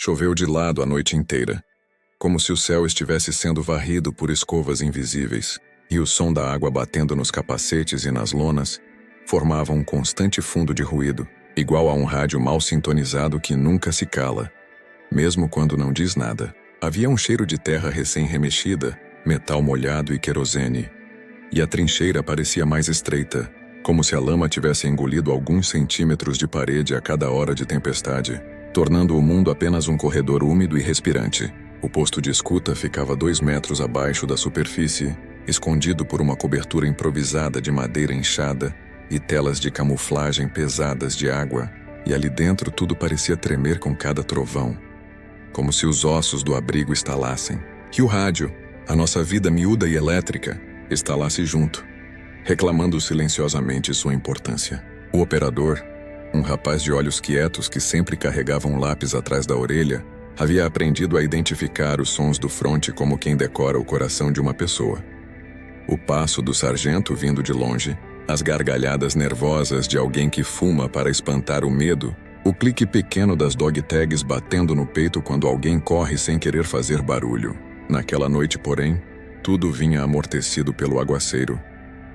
Choveu de lado a noite inteira, como se o céu estivesse sendo varrido por escovas invisíveis, e o som da água batendo nos capacetes e nas lonas formava um constante fundo de ruído, igual a um rádio mal sintonizado que nunca se cala, mesmo quando não diz nada. Havia um cheiro de terra recém-remexida, metal molhado e querosene, e a trincheira parecia mais estreita, como se a lama tivesse engolido alguns centímetros de parede a cada hora de tempestade, tornando o mundo apenas um corredor úmido e respirante. O posto de escuta ficava 2 metros abaixo da superfície, escondido por uma cobertura improvisada de madeira inchada e telas de camuflagem pesadas de água, e ali dentro tudo parecia tremer com cada trovão, como se os ossos do abrigo estalassem. E o rádio, a nossa vida miúda e elétrica, estalasse junto, reclamando silenciosamente sua importância. O operador, um rapaz de olhos quietos que sempre carregava um lápis atrás da orelha, havia aprendido a identificar os sons do fronte como quem decora o coração de uma pessoa. O passo do sargento vindo de longe, as gargalhadas nervosas de alguém que fuma para espantar o medo, o clique pequeno das dog tags batendo no peito quando alguém corre sem querer fazer barulho. Naquela noite, porém, tudo vinha amortecido pelo aguaceiro,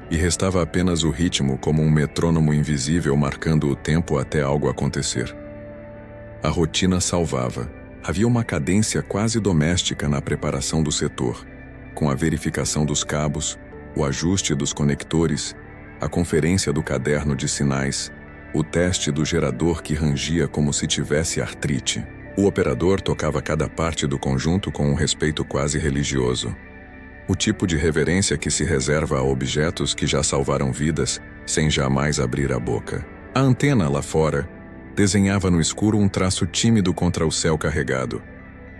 e restava apenas o ritmo como um metrônomo invisível marcando o tempo até algo acontecer. A rotina salvava. Havia uma cadência quase doméstica na preparação do setor, com a verificação dos cabos, o ajuste dos conectores, a conferência do caderno de sinais, o teste do gerador que rangia como se tivesse artrite. O operador tocava cada parte do conjunto com um respeito quase religioso. O tipo de reverência que se reserva a objetos que já salvaram vidas, sem jamais abrir a boca. A antena lá fora desenhava no escuro um traço tímido contra o céu carregado,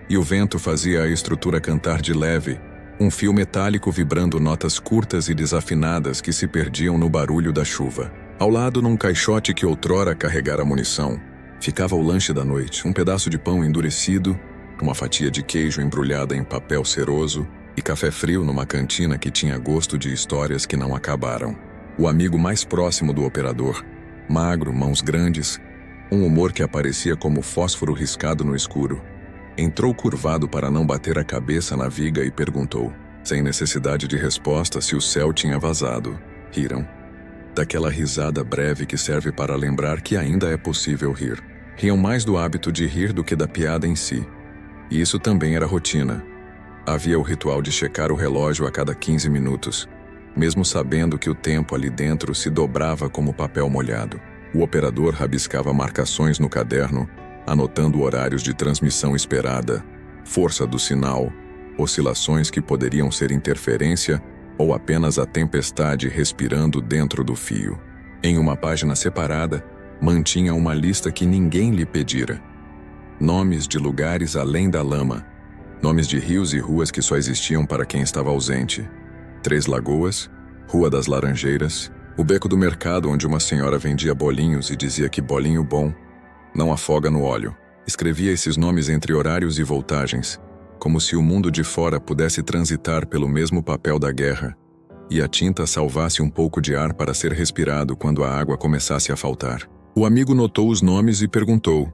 e o vento fazia a estrutura cantar de leve, um fio metálico vibrando notas curtas e desafinadas que se perdiam no barulho da chuva. Ao lado, num caixote que outrora carregara munição, ficava o lanche da noite, um pedaço de pão endurecido, uma fatia de queijo embrulhada em papel ceroso e café frio numa cantina que tinha gosto de histórias que não acabaram. O amigo mais próximo do operador, magro, mãos grandes, um humor que aparecia como fósforo riscado no escuro, entrou curvado para não bater a cabeça na viga e perguntou, sem necessidade de resposta, se o céu tinha vazado. Riram. Daquela risada breve que serve para lembrar que ainda é possível rir. Riam mais do hábito de rir do que da piada em si. E isso também era rotina. Havia o ritual de checar o relógio a cada 15 minutos, mesmo sabendo que o tempo ali dentro se dobrava como papel molhado. O operador rabiscava marcações no caderno, anotando horários de transmissão esperada, força do sinal, oscilações que poderiam ser interferência ou apenas a tempestade respirando dentro do fio. Em uma página separada, mantinha uma lista que ninguém lhe pedira. Nomes de lugares além da lama, nomes de rios e ruas que só existiam para quem estava ausente. 3 Lagoas, Rua das Laranjeiras, o beco do mercado onde uma senhora vendia bolinhos e dizia que bolinho bom não afoga no óleo. Escrevia esses nomes entre horários e voltagens, como se o mundo de fora pudesse transitar pelo mesmo papel da guerra, e a tinta salvasse um pouco de ar para ser respirado quando a água começasse a faltar. O amigo notou os nomes e perguntou,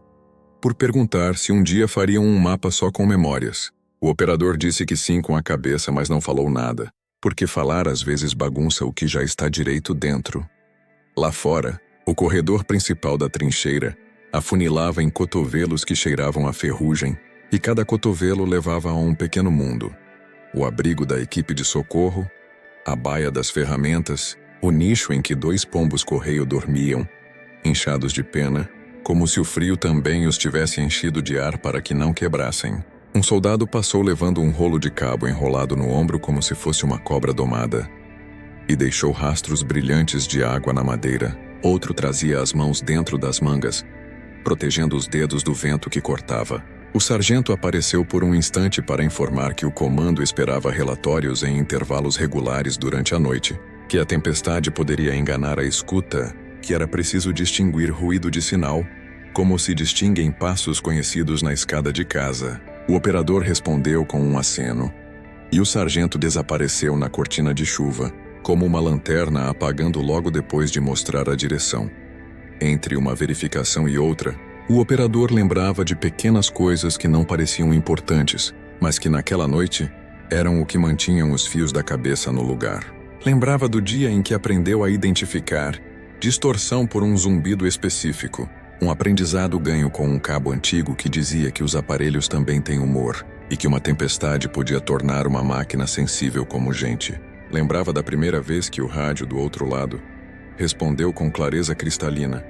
por perguntar se um dia fariam um mapa só com memórias. O operador disse que sim com a cabeça, mas não falou nada, porque falar às vezes bagunça o que já está direito dentro. Lá fora, o corredor principal da trincheira afunilava em cotovelos que cheiravam a ferrugem, e cada cotovelo levava a um pequeno mundo. O abrigo da equipe de socorro, a baia das ferramentas, o nicho em que 2 pombos-correio dormiam, inchados de pena, como se o frio também os tivesse enchido de ar para que não quebrassem. Um soldado passou levando um rolo de cabo enrolado no ombro como se fosse uma cobra domada, e deixou rastros brilhantes de água na madeira. Outro trazia as mãos dentro das mangas, protegendo os dedos do vento que cortava. O sargento apareceu por um instante para informar que o comando esperava relatórios em intervalos regulares durante a noite, que a tempestade poderia enganar a escuta, que era preciso distinguir ruído de sinal, como se distinguem passos conhecidos na escada de casa. O operador respondeu com um aceno, e o sargento desapareceu na cortina de chuva, como uma lanterna apagando logo depois de mostrar a direção. Entre uma verificação e outra, O operador lembrava de pequenas coisas que não pareciam importantes, mas que naquela noite eram o que mantinham os fios da cabeça no lugar. Lembrava do dia em que aprendeu a identificar distorção por um zumbido específico, um aprendizado ganho com um cabo antigo que dizia que os aparelhos também têm humor e que uma tempestade podia tornar uma máquina sensível como gente. Lembrava da primeira vez que o rádio do outro lado respondeu com clareza cristalina,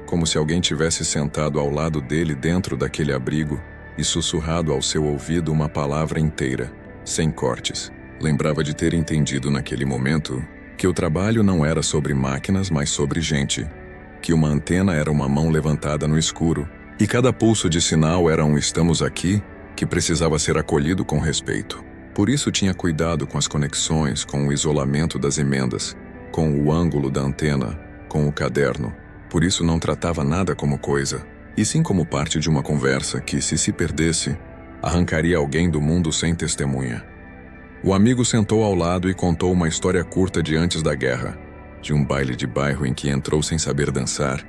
como se alguém tivesse sentado ao lado dele dentro daquele abrigo e sussurrado ao seu ouvido uma palavra inteira, sem cortes. Lembrava de ter entendido naquele momento que o trabalho não era sobre máquinas, mas sobre gente, que uma antena era uma mão levantada no escuro, e cada pulso de sinal era um "estamos aqui", que precisava ser acolhido com respeito. Por isso tinha cuidado com as conexões, com o isolamento das emendas, com o ângulo da antena, com o caderno. Por isso não tratava nada como coisa, e sim como parte de uma conversa que, se perdesse, arrancaria alguém do mundo sem testemunha. O amigo sentou ao lado e contou uma história curta de antes da guerra, de um baile de bairro em que entrou sem saber dançar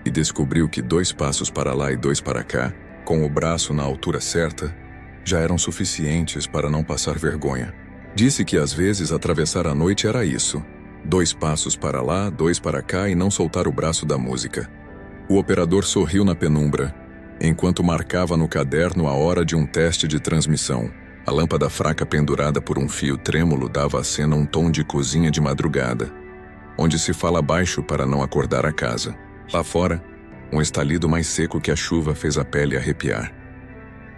e descobriu que 2 passos para lá e 2 para cá, com o braço na altura certa, já eram suficientes para não passar vergonha. Disse que às vezes atravessar a noite era isso: 2 passos para lá, 2 para cá e não soltar o braço da música. O operador sorriu na penumbra, enquanto marcava no caderno a hora de um teste de transmissão. A lâmpada fraca pendurada por um fio trêmulo dava à cena um tom de cozinha de madrugada, onde se fala baixo para não acordar a casa. Lá fora, um estalido mais seco que a chuva fez a pele arrepiar.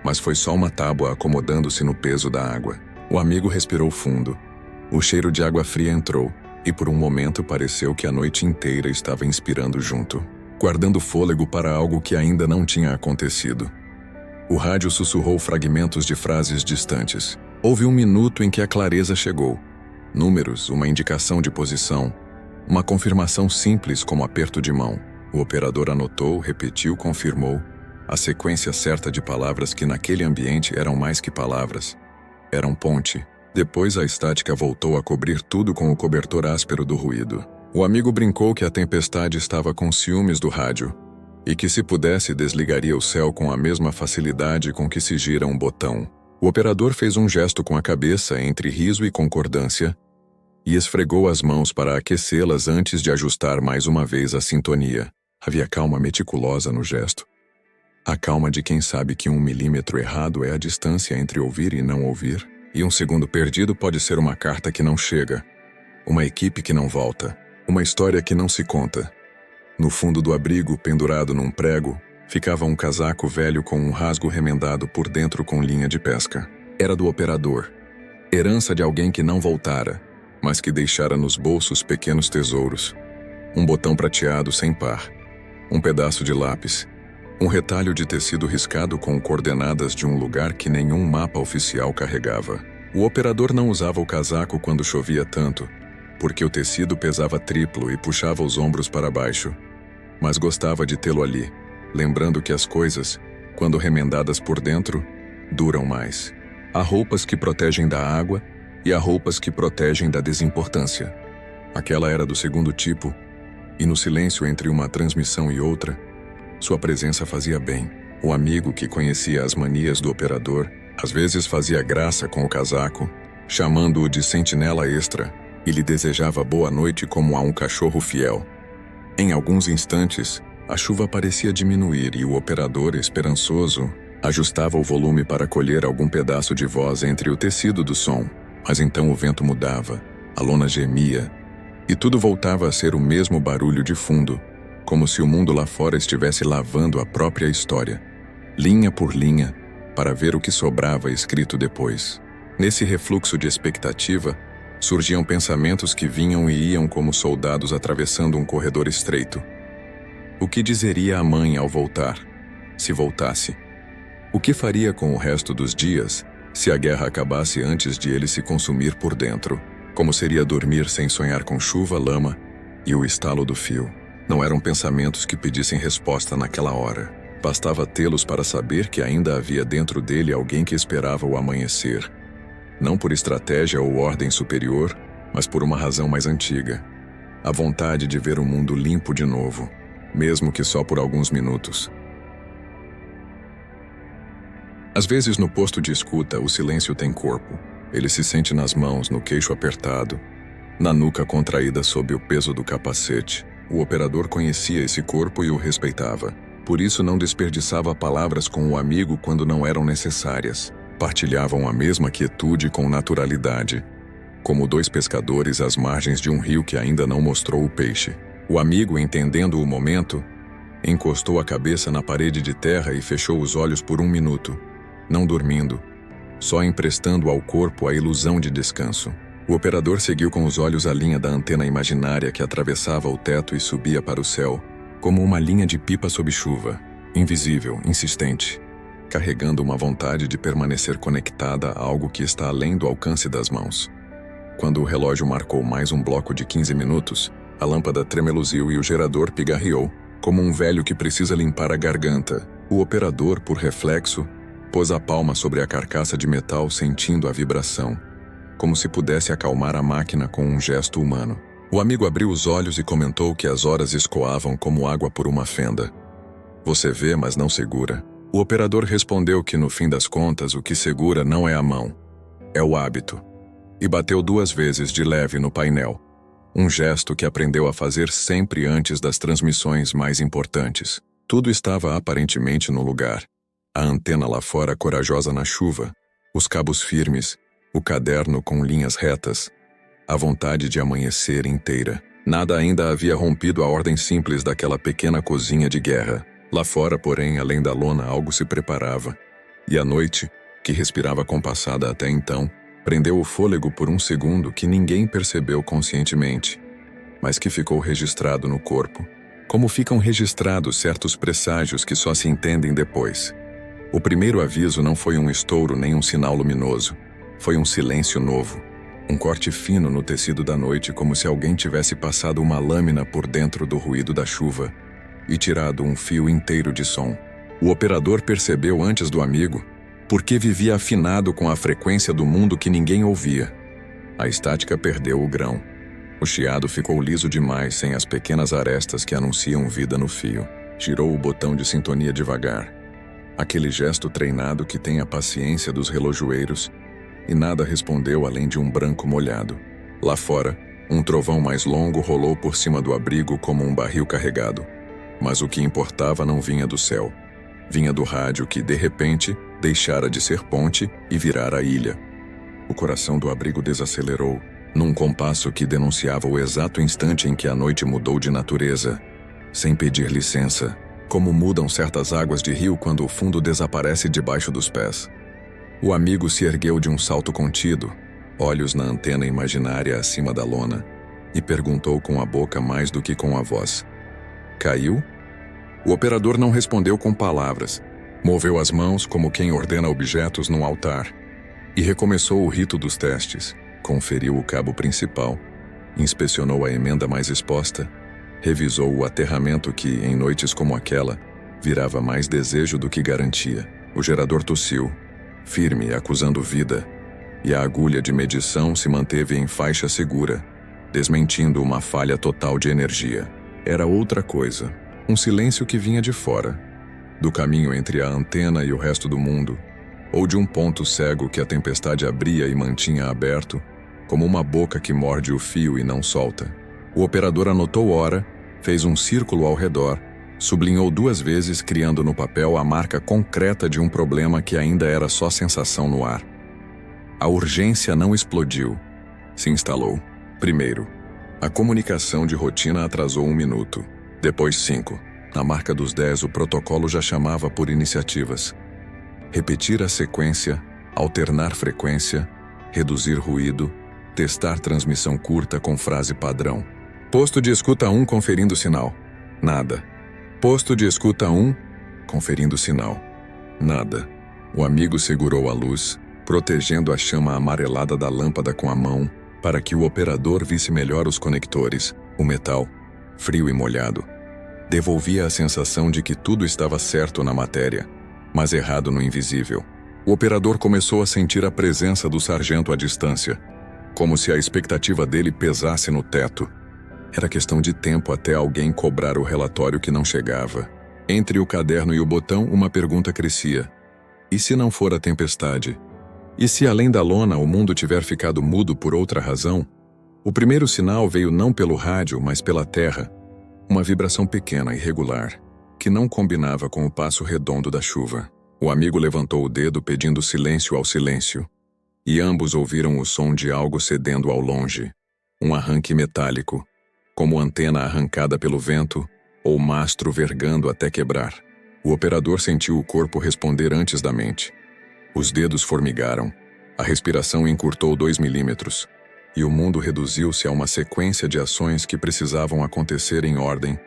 Mas foi só uma tábua acomodando-se no peso da água. O amigo respirou fundo. O cheiro de água fria entrou, e por um momento pareceu que a noite inteira estava inspirando junto, guardando fôlego para algo que ainda não tinha acontecido. O rádio sussurrou fragmentos de frases distantes. Houve um minuto em que a clareza chegou. Números, uma indicação de posição, uma confirmação simples como aperto de mão. O operador anotou, repetiu, confirmou. A sequência certa de palavras que naquele ambiente eram mais que palavras. Eram ponte. Depois a estática voltou a cobrir tudo com o cobertor áspero do ruído. O amigo brincou que a tempestade estava com ciúmes do rádio e que, se pudesse, desligaria o céu com a mesma facilidade com que se gira um botão. O operador fez um gesto com a cabeça entre riso e concordância e esfregou as mãos para aquecê-las antes de ajustar mais uma vez a sintonia. Havia calma meticulosa no gesto. A calma de quem sabe que 1 milímetro errado é a distância entre ouvir e não ouvir, e 1 segundo perdido pode ser uma carta que não chega, uma equipe que não volta, uma história que não se conta. No fundo do abrigo, pendurado num prego, ficava um casaco velho com um rasgo remendado por dentro com linha de pesca. Era do operador. Herança de alguém que não voltara, mas que deixara nos bolsos pequenos tesouros. Um botão prateado sem par, um pedaço de lápis, um retalho de tecido riscado com coordenadas de um lugar que nenhum mapa oficial carregava. O operador não usava o casaco quando chovia tanto, porque o tecido pesava triplo e puxava os ombros para baixo, mas gostava de tê-lo ali, lembrando que as coisas, quando remendadas por dentro, duram mais. Há roupas que protegem da água e há roupas que protegem da desimportância. Aquela era do segundo tipo, e no silêncio entre uma transmissão e outra, sua presença fazia bem. O amigo que conhecia as manias do operador, às vezes fazia graça com o casaco, chamando-o de sentinela extra, e lhe desejava boa noite como a um cachorro fiel. Em alguns instantes, a chuva parecia diminuir e o operador, esperançoso, ajustava o volume para colher algum pedaço de voz entre o tecido do som. Mas então o vento mudava, a lona gemia, e tudo voltava a ser o mesmo barulho de fundo, como se o mundo lá fora estivesse lavando a própria história, linha por linha, para ver o que sobrava escrito depois. Nesse refluxo de expectativa, surgiam pensamentos que vinham e iam como soldados atravessando um corredor estreito. O que dizeria a mãe ao voltar, se voltasse? O que faria com o resto dos dias, se a guerra acabasse antes de ele se consumir por dentro? Como seria dormir sem sonhar com chuva, lama e o estalo do fio? Não eram pensamentos que pedissem resposta naquela hora. Bastava tê-los para saber que ainda havia dentro dele alguém que esperava o amanhecer. Não por estratégia ou ordem superior, mas por uma razão mais antiga. A vontade de ver o mundo limpo de novo, mesmo que só por alguns minutos. Às vezes, no posto de escuta, o silêncio tem corpo. Ele se sente nas mãos, no queixo apertado, na nuca contraída sob o peso do capacete. O operador conhecia esse corpo e o respeitava. Por isso não desperdiçava palavras com o amigo quando não eram necessárias. Partilhavam a mesma quietude com naturalidade, como dois pescadores às margens de um rio que ainda não mostrou o peixe. O amigo, entendendo o momento, encostou a cabeça na parede de terra e fechou os olhos por 1 minuto, não dormindo, só emprestando ao corpo a ilusão de descanso. O operador seguiu com os olhos a linha da antena imaginária que atravessava o teto e subia para o céu, como uma linha de pipa sob chuva, invisível, insistente, carregando uma vontade de permanecer conectada a algo que está além do alcance das mãos. Quando o relógio marcou mais um bloco de 15 minutos, a lâmpada tremeluziu e o gerador pigarreou, como um velho que precisa limpar a garganta. O operador, por reflexo, pôs a palma sobre a carcaça de metal, sentindo a vibração, como se pudesse acalmar a máquina com um gesto humano. O amigo abriu os olhos e comentou que as horas escoavam como água por uma fenda. Você vê, mas não segura. O operador respondeu que, no fim das contas, o que segura não é a mão, é o hábito. E bateu 2 vezes de leve no painel. Um gesto que aprendeu a fazer sempre antes das transmissões mais importantes. Tudo estava aparentemente no lugar. A antena lá fora corajosa na chuva, os cabos firmes, o caderno com linhas retas, a vontade de amanhecer inteira. Nada ainda havia rompido a ordem simples daquela pequena cozinha de guerra. Lá fora, porém, além da lona, algo se preparava. E a noite, que respirava compassada até então, prendeu o fôlego por um segundo que ninguém percebeu conscientemente, mas que ficou registrado no corpo, como ficam registrados certos presságios que só se entendem depois. O primeiro aviso não foi um estouro nem um sinal luminoso, foi um silêncio novo, um corte fino no tecido da noite, como se alguém tivesse passado uma lâmina por dentro do ruído da chuva e tirado um fio inteiro de som. O operador percebeu antes do amigo, porque vivia afinado com a frequência do mundo que ninguém ouvia. A estática perdeu o grão. O chiado ficou liso demais, sem as pequenas arestas que anunciam vida no fio. Girou o botão de sintonia devagar. Aquele gesto treinado que tem a paciência dos relojoeiros, e nada respondeu além de um branco molhado. Lá fora, um trovão mais longo rolou por cima do abrigo como um barril carregado. Mas o que importava não vinha do céu. Vinha do rádio que, de repente, deixara de ser ponte e virara ilha. O coração do abrigo desacelerou, num compasso que denunciava o exato instante em que a noite mudou de natureza, sem pedir licença, como mudam certas águas de rio quando o fundo desaparece debaixo dos pés. O amigo se ergueu de um salto contido, olhos na antena imaginária acima da lona, e perguntou com a boca mais do que com a voz: Caiu? O operador não respondeu com palavras. Moveu as mãos como quem ordena objetos num altar e recomeçou o rito dos testes. Conferiu o cabo principal, inspecionou a emenda mais exposta, revisou o aterramento que, em noites como aquela, virava mais desejo do que garantia. O gerador tossiu, firme, acusando vida, e a agulha de medição se manteve em faixa segura, desmentindo uma falha total de energia. Era outra coisa, um silêncio que vinha de fora, do caminho entre a antena e o resto do mundo, ou de um ponto cego que a tempestade abria e mantinha aberto, como uma boca que morde o fio e não solta. O operador anotou hora, fez um círculo ao redor, sublinhou 2 vezes, criando no papel a marca concreta de um problema que ainda era só sensação no ar. A urgência não explodiu, se instalou. Primeiro, a comunicação de rotina atrasou 1 minuto, depois 5. Na marca dos 10, o protocolo já chamava por iniciativas. Repetir a sequência, alternar frequência, reduzir ruído, testar transmissão curta com frase padrão. Posto de escuta 1 conferindo sinal. Nada. Posto de escuta 1 conferindo sinal. Nada. O amigo segurou a luz, protegendo a chama amarelada da lâmpada com a mão, para que o operador visse melhor os conectores, o metal, frio e molhado. Devolvia a sensação de que tudo estava certo na matéria, mas errado no invisível. O operador começou a sentir a presença do sargento à distância, como se a expectativa dele pesasse no teto. Era questão de tempo até alguém cobrar o relatório que não chegava. Entre o caderno e o botão, uma pergunta crescia. E se não for a tempestade? E se além da lona o mundo tiver ficado mudo por outra razão? O primeiro sinal veio não pelo rádio, mas pela terra. Uma vibração pequena e regular, que não combinava com o passo redondo da chuva. O amigo levantou o dedo pedindo silêncio ao silêncio. E ambos ouviram o som de algo cedendo ao longe. Um arranque metálico, como antena arrancada pelo vento, ou mastro vergando até quebrar. O operador sentiu o corpo responder antes da mente. Os dedos formigaram, a respiração encurtou 2 milímetros, e o mundo reduziu-se a uma sequência de ações que precisavam acontecer em ordem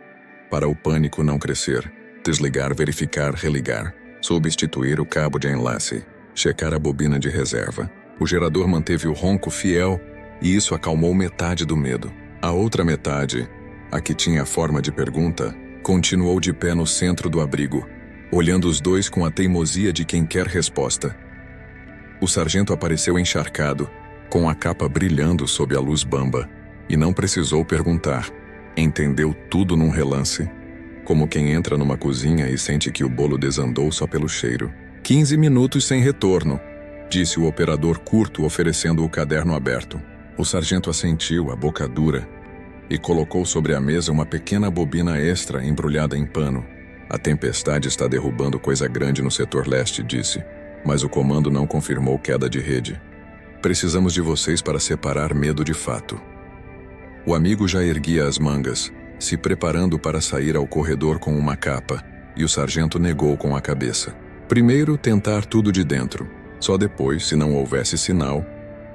para o pânico não crescer. Desligar, verificar, religar, substituir o cabo de enlace, checar a bobina de reserva. O gerador manteve o ronco fiel e isso acalmou metade do medo. A outra metade, a que tinha a forma de pergunta, continuou de pé no centro do abrigo, olhando os dois com a teimosia de quem quer resposta. O sargento apareceu encharcado, com a capa brilhando sob a luz bamba, e não precisou perguntar. Entendeu tudo num relance, como quem entra numa cozinha e sente que o bolo desandou só pelo cheiro. 15 minutos sem retorno, disse o operador curto oferecendo o caderno aberto. O sargento assentiu, a boca dura, e colocou sobre a mesa uma pequena bobina extra embrulhada em pano. A tempestade está derrubando coisa grande no setor leste, disse, mas o comando não confirmou queda de rede. Precisamos de vocês para separar medo de fato. O amigo já erguia as mangas, se preparando para sair ao corredor com uma capa, e o sargento negou com a cabeça. Primeiro, tentar tudo de dentro. Só depois, se não houvesse sinal,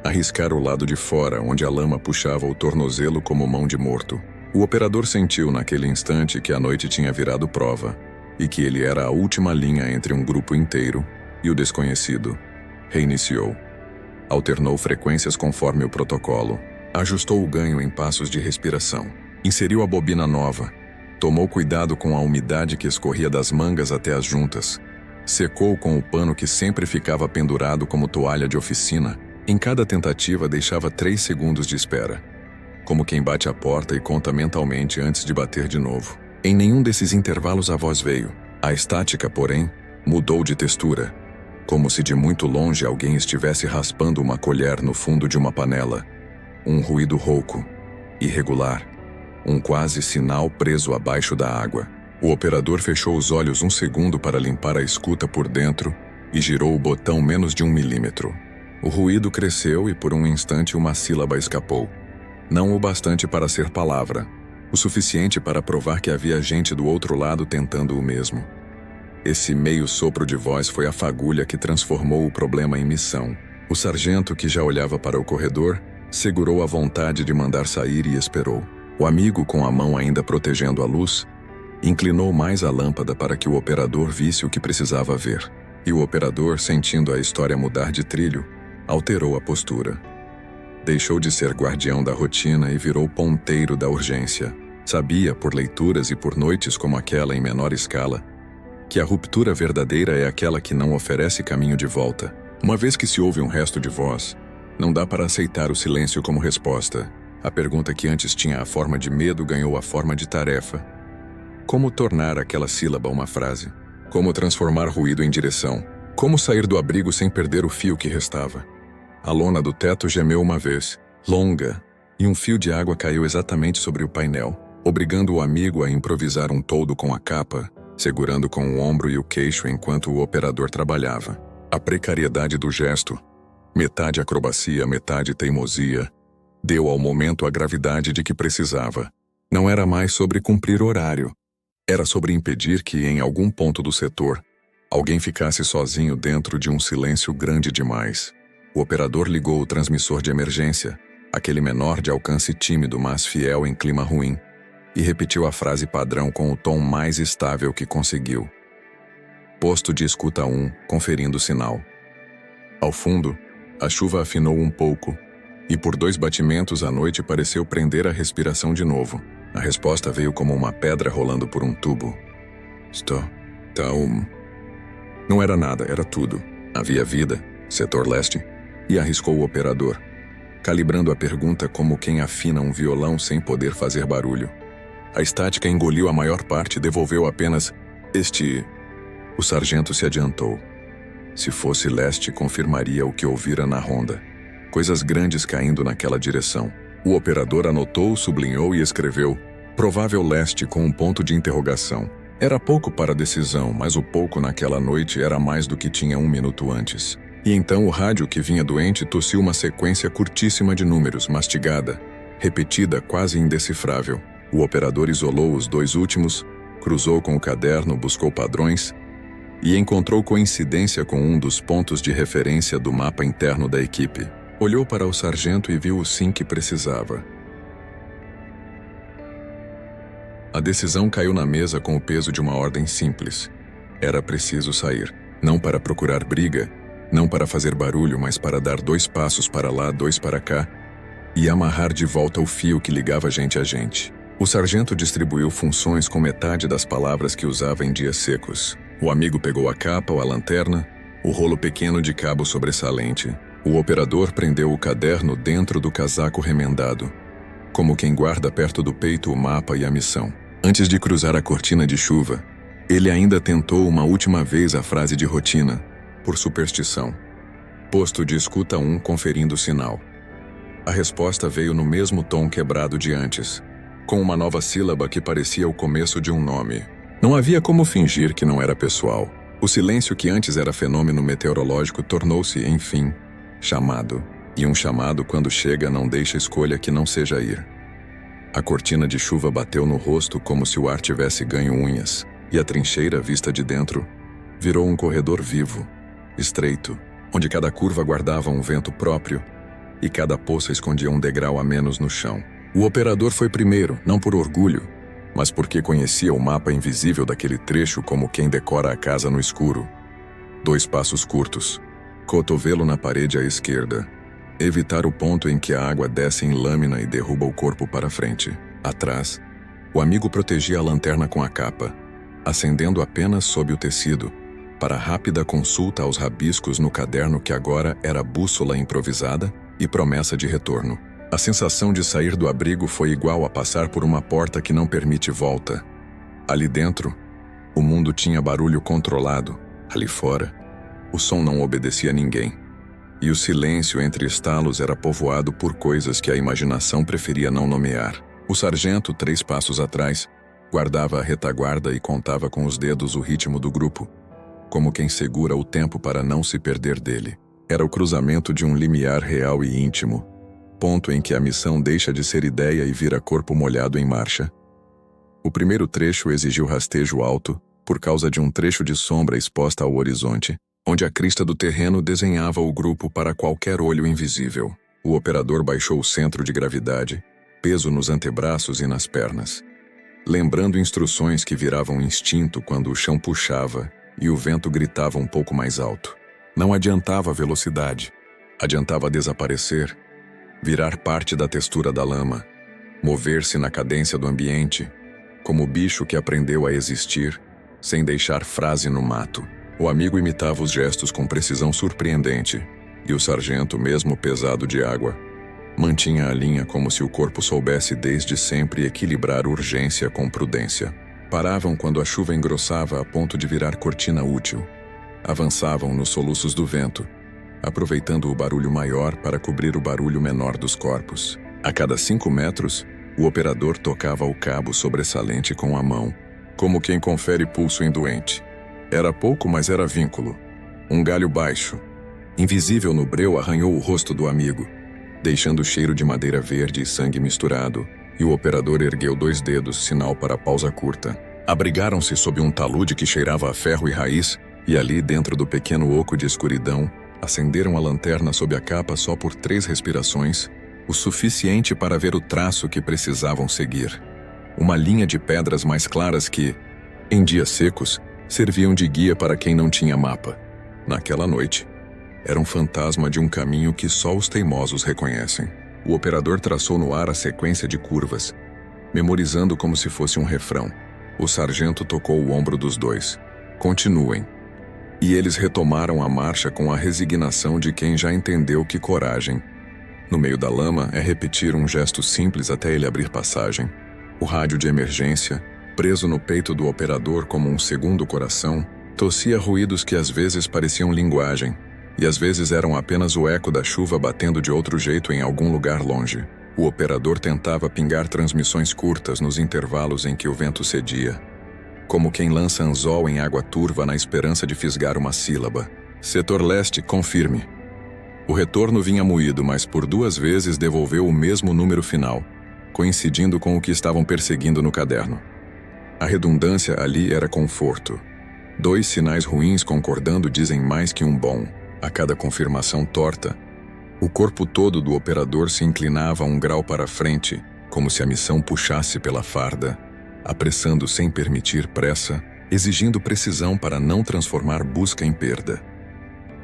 arriscar o lado de fora, onde a lama puxava o tornozelo como mão de morto. O operador sentiu naquele instante que a noite tinha virado prova, e que ele era a última linha entre um grupo inteiro e o desconhecido. Reiniciou. Alternou frequências conforme o protocolo. Ajustou o ganho em passos de respiração. Inseriu a bobina nova. Tomou cuidado com a umidade que escorria das mangas até as juntas. Secou com o pano que sempre ficava pendurado como toalha de oficina. Em cada tentativa deixava 3 segundos de espera. Como quem bate a porta e conta mentalmente antes de bater de novo. Em nenhum desses intervalos a voz veio. A estática, porém, mudou de textura. Como se de muito longe alguém estivesse raspando uma colher no fundo de uma panela. Um ruído rouco, irregular. Um quase sinal preso abaixo da água. O operador fechou os olhos um segundo para limpar a escuta por dentro e girou o botão menos de 1 milímetro. O ruído cresceu e por um instante uma sílaba escapou. Não o bastante para ser palavra, o suficiente para provar que havia gente do outro lado tentando o mesmo. Esse meio sopro de voz foi a fagulha que transformou o problema em missão. O sargento, que já olhava para o corredor, segurou a vontade de mandar sair e esperou. O amigo, com a mão ainda protegendo a luz, inclinou mais a lâmpada para que o operador visse o que precisava ver. E o operador, sentindo a história mudar de trilho, alterou a postura. Deixou de ser guardião da rotina e virou ponteiro da urgência. Sabia, por leituras e por noites como aquela em menor escala, que a ruptura verdadeira é aquela que não oferece caminho de volta. Uma vez que se ouve um resto de voz, não dá para aceitar o silêncio como resposta. A pergunta que antes tinha a forma de medo ganhou a forma de tarefa. Como tornar aquela sílaba uma frase? Como transformar ruído em direção? Como sair do abrigo sem perder o fio que restava? A lona do teto gemeu uma vez, longa, e um fio de água caiu exatamente sobre o painel, obrigando o amigo a improvisar um toldo com a capa, segurando com o ombro e o queixo enquanto o operador trabalhava. A precariedade do gesto, metade acrobacia, metade teimosia, deu ao momento a gravidade de que precisava. Não era mais sobre cumprir horário. Era sobre impedir que, em algum ponto do setor, alguém ficasse sozinho dentro de um silêncio grande demais. O operador ligou o transmissor de emergência, aquele menor de alcance tímido, mas fiel em clima ruim, e repetiu a frase padrão com o tom mais estável que conseguiu. Posto de escuta 1, conferindo sinal. Ao fundo, a chuva afinou um pouco, e por 2 batimentos a noite pareceu prender a respiração de novo. A resposta veio como uma pedra rolando por um tubo. Não era nada, era tudo. Havia vida, setor leste, e arriscou o operador, calibrando a pergunta como quem afina um violão sem poder fazer barulho. A estática engoliu a maior parte e devolveu apenas O sargento se adiantou. Se fosse leste, confirmaria o que ouvira na ronda. Coisas grandes caindo naquela direção. O operador anotou, sublinhou e escreveu provável leste com um ponto de interrogação. Era pouco para a decisão, mas o pouco naquela noite era mais do que tinha 1 minuto antes. E então o rádio que vinha doente tossiu uma sequência curtíssima de números, mastigada, repetida, quase indecifrável. O operador isolou os 2 últimos, cruzou com o caderno, buscou padrões e encontrou coincidência com um dos pontos de referência do mapa interno da equipe. Olhou para o sargento e viu o sim que precisava. A decisão caiu na mesa com o peso de uma ordem simples. Era preciso sair. Não para procurar briga, não para fazer barulho, mas para dar 2 passos para lá, 2 para cá, e amarrar de volta o fio que ligava gente a gente. O sargento distribuiu funções com metade das palavras que usava em dias secos. O amigo pegou a capa ou a lanterna, o rolo pequeno de cabo sobressalente. O operador prendeu o caderno dentro do casaco remendado, como quem guarda perto do peito o mapa e a missão. Antes de cruzar a cortina de chuva, ele ainda tentou uma última vez a frase de rotina, por superstição. Posto de escuta 1 conferindo o sinal. A resposta veio no mesmo tom quebrado de antes, com uma nova sílaba que parecia o começo de um nome. Não havia como fingir que não era pessoal. O silêncio que antes era fenômeno meteorológico tornou-se, enfim, chamado. E um chamado, quando chega, não deixa escolha que não seja ir. A cortina de chuva bateu no rosto como se o ar tivesse ganho unhas, e a trincheira, vista de dentro, virou um corredor vivo, estreito, onde cada curva guardava um vento próprio e cada poça escondia um degrau a menos no chão. O operador foi primeiro, não por orgulho, mas porque conhecia o mapa invisível daquele trecho como quem decora a casa no escuro. 2 passos curtos, cotovelo na parede à esquerda. Evitar o ponto em que a água desce em lâmina e derruba o corpo para frente. Atrás, o amigo protegia a lanterna com a capa, acendendo apenas sob o tecido, para rápida consulta aos rabiscos no caderno que agora era bússola improvisada e promessa de retorno. A sensação de sair do abrigo foi igual a passar por uma porta que não permite volta. Ali dentro, o mundo tinha barulho controlado. Ali fora, o som não obedecia a ninguém. E o silêncio entre estalos era povoado por coisas que a imaginação preferia não nomear. O sargento, 3 passos atrás, guardava a retaguarda e contava com os dedos o ritmo do grupo, como quem segura o tempo para não se perder dele. Era o cruzamento de um limiar real e íntimo, ponto em que a missão deixa de ser ideia e vira corpo molhado em marcha. O primeiro trecho exigiu rastejo alto, por causa de um trecho de sombra exposta ao horizonte, onde a crista do terreno desenhava o grupo para qualquer olho invisível. O operador baixou o centro de gravidade, peso nos antebraços e nas pernas, lembrando instruções que viravam instinto quando o chão puxava e o vento gritava um pouco mais alto. Não adiantava a velocidade, adiantava desaparecer, virar parte da textura da lama, mover-se na cadência do ambiente, como o bicho que aprendeu a existir, sem deixar frase no mato. O amigo imitava os gestos com precisão surpreendente, e o sargento, mesmo pesado de água, mantinha a linha como se o corpo soubesse desde sempre equilibrar urgência com prudência. Paravam quando a chuva engrossava a ponto de virar cortina útil. Avançavam nos soluços do vento, aproveitando o barulho maior para cobrir o barulho menor dos corpos. A cada 5 metros, o operador tocava o cabo sobressalente com a mão, como quem confere pulso em doente. Era pouco, mas era vínculo. Um galho baixo, invisível no breu, arranhou o rosto do amigo, deixando o cheiro de madeira verde e sangue misturado, e o operador ergueu 2 dedos, sinal para pausa curta. Abrigaram-se sob um talude que cheirava a ferro e raiz, e ali, dentro do pequeno oco de escuridão, acenderam a lanterna sob a capa só por 3 respirações, o suficiente para ver o traço que precisavam seguir. Uma linha de pedras mais claras que, em dias secos, serviam de guia para quem não tinha mapa. Naquela noite, era um fantasma de um caminho que só os teimosos reconhecem. O operador traçou no ar a sequência de curvas, memorizando como se fosse um refrão. O sargento tocou o ombro dos 2. Continuem. E eles retomaram a marcha com a resignação de quem já entendeu que coragem, no meio da lama, é repetir um gesto simples até ele abrir passagem. O rádio de emergência, preso no peito do operador como um segundo coração, tossia ruídos que às vezes pareciam linguagem, e às vezes eram apenas o eco da chuva batendo de outro jeito em algum lugar longe. O operador tentava pingar transmissões curtas nos intervalos em que o vento cedia, como quem lança anzol em água turva na esperança de fisgar uma sílaba. Setor leste, confirme. O retorno vinha moído, mas por 2 vezes devolveu o mesmo número final, coincidindo com o que estavam perseguindo no caderno. A redundância ali era conforto. 2 sinais ruins concordando dizem mais que um bom. A cada confirmação torta, o corpo todo do operador se inclinava 1 grau para frente, como se a missão puxasse pela farda, apressando sem permitir pressa, exigindo precisão para não transformar busca em perda.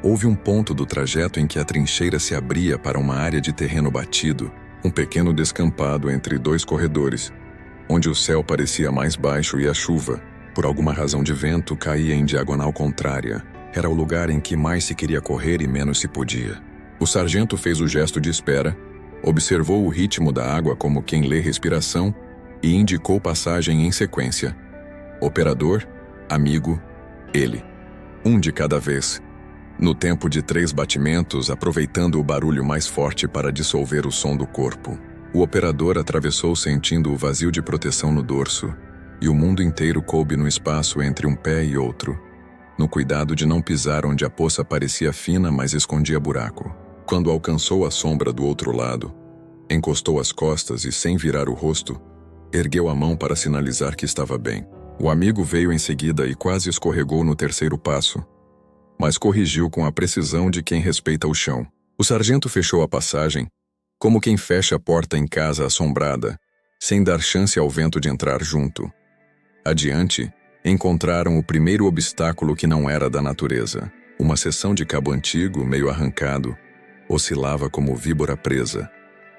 Houve um ponto do trajeto em que a trincheira se abria para uma área de terreno batido, um pequeno descampado entre 2 corredores, onde o céu parecia mais baixo e a chuva, por alguma razão de vento, caía em diagonal contrária. Era o lugar em que mais se queria correr e menos se podia. O sargento fez o gesto de espera, observou o ritmo da água como quem lê respiração e indicou passagem em sequência. Operador, amigo, ele. 1 de cada vez. No tempo de 3 batimentos, aproveitando o barulho mais forte para dissolver o som do corpo. O operador atravessou sentindo o vazio de proteção no dorso, e o mundo inteiro coube no espaço entre um pé e outro, no cuidado de não pisar onde a poça parecia fina, mas escondia buraco. Quando alcançou a sombra do outro lado, encostou as costas e, sem virar o rosto, ergueu a mão para sinalizar que estava bem. O amigo veio em seguida e quase escorregou no 3º passo, mas corrigiu com a precisão de quem respeita o chão. O sargento fechou a passagem, como quem fecha a porta em casa assombrada, sem dar chance ao vento de entrar junto. Adiante, encontraram o primeiro obstáculo que não era da natureza. Uma seção de cabo antigo, meio arrancado, oscilava como víbora presa,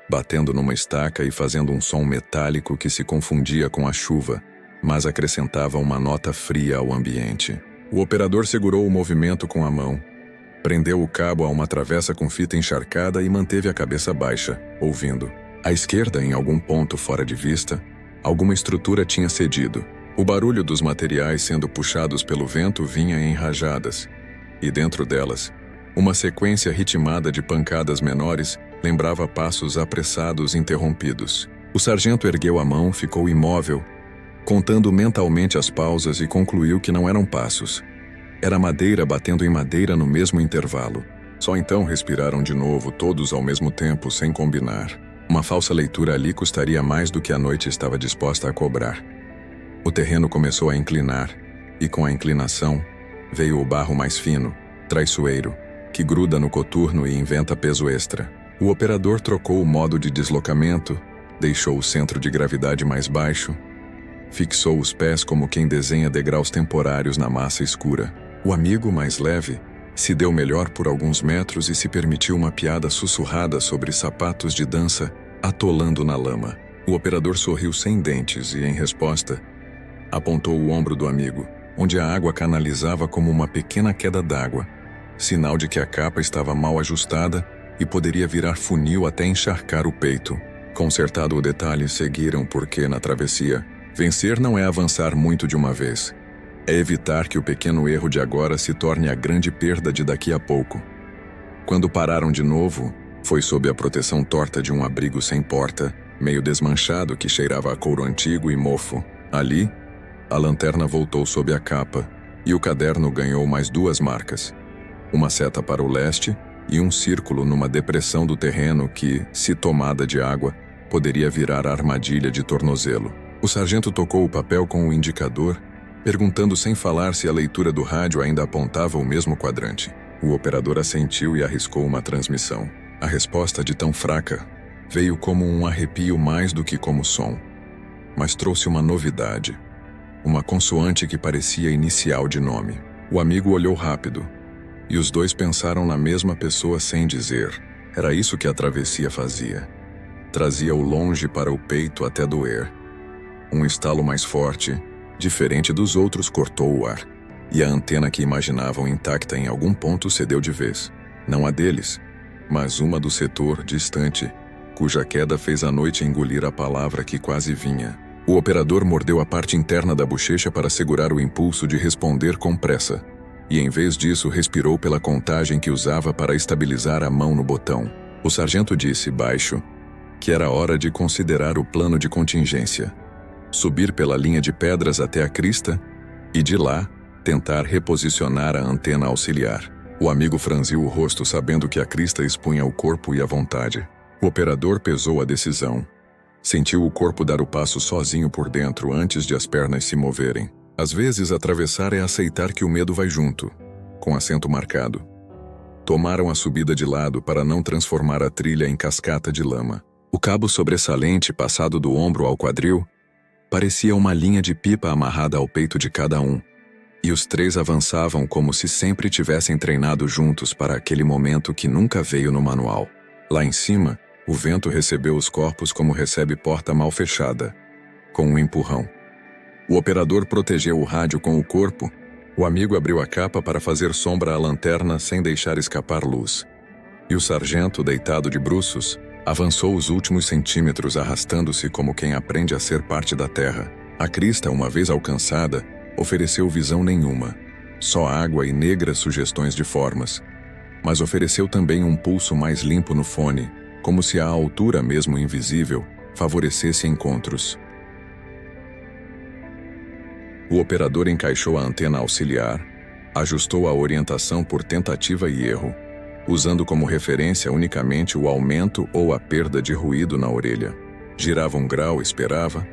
batendo numa estaca e fazendo um som metálico que se confundia com a chuva, mas acrescentava uma nota fria ao ambiente. O operador segurou o movimento com a mão, prendeu o cabo a uma travessa com fita encharcada e manteve a cabeça baixa, ouvindo. À esquerda, em algum ponto fora de vista, alguma estrutura tinha cedido. O barulho dos materiais sendo puxados pelo vento vinha em rajadas, e dentro delas, uma sequência ritmada de pancadas menores lembrava passos apressados interrompidos. O sargento ergueu a mão, ficou imóvel, contando mentalmente as pausas e concluiu que não eram passos. Era madeira batendo em madeira no mesmo intervalo. Só então respiraram de novo, todos ao mesmo tempo, sem combinar. Uma falsa leitura ali custaria mais do que a noite estava disposta a cobrar. O terreno começou a inclinar, e com a inclinação, veio o barro mais fino, traiçoeiro, que gruda no coturno e inventa peso extra. O operador trocou o modo de deslocamento, deixou o centro de gravidade mais baixo, fixou os pés como quem desenha degraus temporários na massa escura. O amigo, mais leve, se deu melhor por alguns metros e se permitiu uma piada sussurrada sobre sapatos de dança atolando na lama. O operador sorriu sem dentes e, em resposta, apontou o ombro do amigo, onde a água canalizava como uma pequena queda d'água, sinal de que a capa estava mal ajustada e poderia virar funil até encharcar o peito. Consertado o detalhe, seguiram porque, na travessia, vencer não é avançar muito de uma vez. É evitar que o pequeno erro de agora se torne a grande perda de daqui a pouco. Quando pararam de novo, foi sob a proteção torta de um abrigo sem porta, meio desmanchado que cheirava a couro antigo e mofo. Ali, a lanterna voltou sob a capa e o caderno ganhou mais 2 marcas. Uma seta para o leste e um círculo numa depressão do terreno que, se tomada de água, poderia virar armadilha de tornozelo. O sargento tocou o papel com o indicador, perguntando sem falar se a leitura do rádio ainda apontava o mesmo quadrante. O operador assentiu e arriscou uma transmissão. A resposta, de tão fraca, veio como um arrepio mais do que como som. Mas trouxe uma novidade. Uma consoante que parecia inicial de nome. O amigo olhou rápido, e os dois pensaram na mesma pessoa sem dizer. Era isso que a travessia fazia. Trazia-o longe para o peito até doer. Um estalo mais forte, diferente dos outros, cortou o ar, e a antena que imaginavam intacta em algum ponto cedeu de vez. Não a deles, mas uma do setor distante, cuja queda fez a noite engolir a palavra que quase vinha. O operador mordeu a parte interna da bochecha para segurar o impulso de responder com pressa. E em vez disso respirou pela contagem que usava para estabilizar a mão no botão. O sargento disse, baixo, que era hora de considerar o plano de contingência. Subir pela linha de pedras até a crista e, de lá, tentar reposicionar a antena auxiliar. O amigo franziu o rosto sabendo que a crista expunha o corpo e a vontade. O operador pesou a decisão. Sentiu o corpo dar o passo sozinho por dentro antes de as pernas se moverem. Às vezes, atravessar é aceitar que o medo vai junto, com acento marcado. Tomaram a subida de lado para não transformar a trilha em cascata de lama. O cabo sobressalente passado do ombro ao quadril parecia uma linha de pipa amarrada ao peito de cada um. E os três avançavam como se sempre tivessem treinado juntos para aquele momento que nunca veio no manual. Lá em cima, o vento recebeu os corpos como recebe porta mal fechada, com um empurrão. O operador protegeu o rádio com o corpo. O amigo abriu a capa para fazer sombra à lanterna sem deixar escapar luz. E o sargento, deitado de bruços, avançou os últimos centímetros arrastando-se como quem aprende a ser parte da terra. A crista, uma vez alcançada, ofereceu visão nenhuma, só água e negras sugestões de formas. Mas ofereceu também um pulso mais limpo no fone, como se a altura, mesmo invisível, favorecesse encontros. O operador encaixou a antena auxiliar, ajustou a orientação por tentativa e erro, usando como referência unicamente o aumento ou a perda de ruído na orelha. Girava um grau, esperava,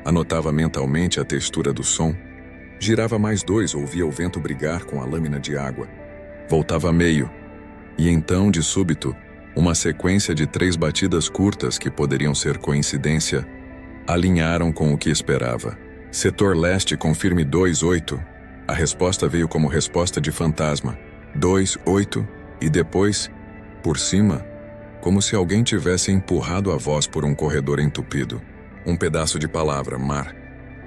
anotava mentalmente a textura do som, girava mais 2, ouvia o vento brigar com a lâmina de água. Voltava meio, e então, de súbito, uma sequência de 3 batidas curtas que poderiam ser coincidência, alinharam com o que esperava. Setor leste, confirme 2-8. A resposta veio como resposta de fantasma. 2-8, e depois, por cima, como se alguém tivesse empurrado a voz por um corredor entupido. Um pedaço de palavra, mar.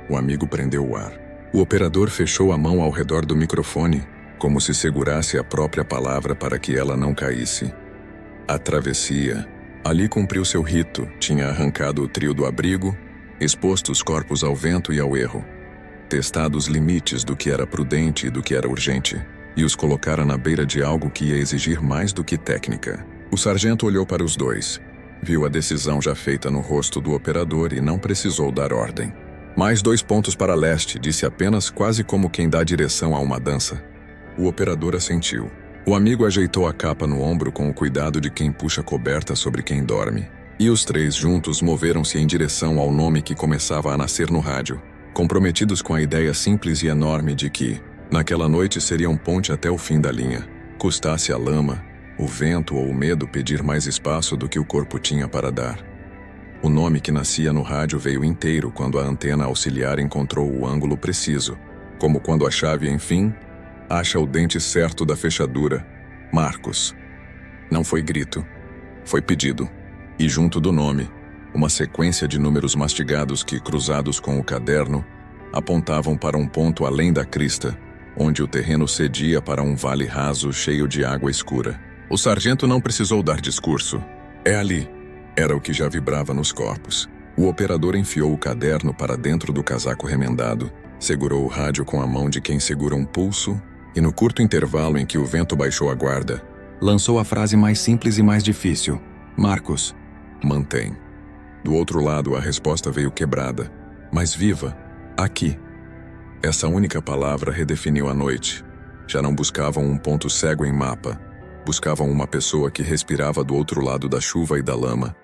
O amigo prendeu o ar. O operador fechou a mão ao redor do microfone, como se segurasse a própria palavra para que ela não caísse. A travessia. Ali cumpriu seu rito, tinha arrancado o trio do abrigo, exposto os corpos ao vento e ao erro, testado os limites do que era prudente e do que era urgente, e os colocara na beira de algo que ia exigir mais do que técnica. O sargento olhou para os dois, viu a decisão já feita no rosto do operador e não precisou dar ordem. Mais 2 pontos para leste, disse apenas, quase como quem dá direção a uma dança. O operador assentiu. O amigo ajeitou a capa no ombro com o cuidado de quem puxa a coberta sobre quem dorme. E os 3 juntos moveram-se em direção ao nome que começava a nascer no rádio, comprometidos com a ideia simples e enorme de que, naquela noite, seriam ponte até o fim da linha. Custasse a lama, o vento ou o medo pedir mais espaço do que o corpo tinha para dar. O nome que nascia no rádio veio inteiro quando a antena auxiliar encontrou o ângulo preciso, como quando a chave, enfim, acha o dente certo da fechadura. Marcos. Não foi grito, foi pedido. E junto do nome, uma sequência de números mastigados que, cruzados com o caderno, apontavam para um ponto além da crista, onde o terreno cedia para um vale raso cheio de água escura. O sargento não precisou dar discurso. É ali. Era o que já vibrava nos corpos. O operador enfiou o caderno para dentro do casaco remendado, segurou o rádio com a mão de quem segura um pulso e, no curto intervalo em que o vento baixou a guarda, lançou a frase mais simples e mais difícil. Marcos. Mantém. Do outro lado, a resposta veio quebrada, mas viva. Aqui. Essa única palavra redefiniu a noite. Já não buscavam um ponto cego em mapa. Buscavam uma pessoa que respirava do outro lado da chuva e da lama,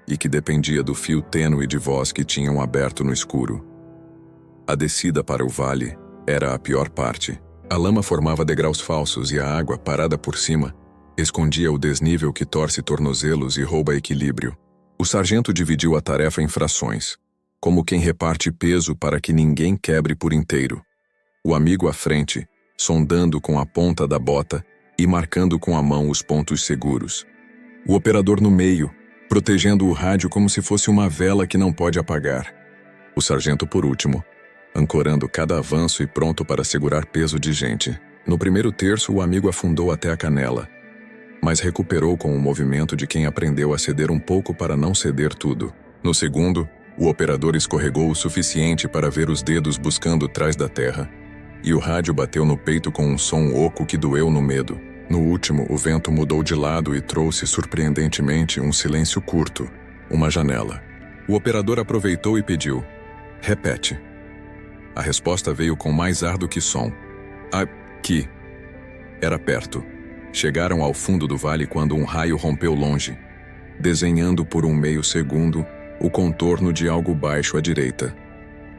e que dependia do fio tênue de voz que tinham aberto no escuro. A descida para o vale era a pior parte. A lama formava degraus falsos e a água, parada por cima, escondia o desnível que torce tornozelos e rouba equilíbrio. O sargento dividiu a tarefa em frações, como quem reparte peso para que ninguém quebre por inteiro. O amigo à frente, sondando com a ponta da bota e marcando com a mão os pontos seguros. O operador no meio, protegendo o rádio como se fosse uma vela que não pode apagar. O sargento por último, ancorando cada avanço e pronto para segurar peso de gente. No primeiro terço, o amigo afundou até a canela, mas recuperou com o movimento de quem aprendeu a ceder um pouco para não ceder tudo. No segundo, O operador escorregou o suficiente para ver os dedos buscando trás da terra, e o rádio bateu no peito com um som oco que doeu no medo. No último, o vento mudou de lado e trouxe surpreendentemente um silêncio curto, uma janela. O operador aproveitou e pediu: "Repete." A resposta veio com mais ar do que som: "Aqui." Era perto. Chegaram ao fundo do vale quando um raio rompeu longe, desenhando por um meio segundo o contorno de algo baixo à direita.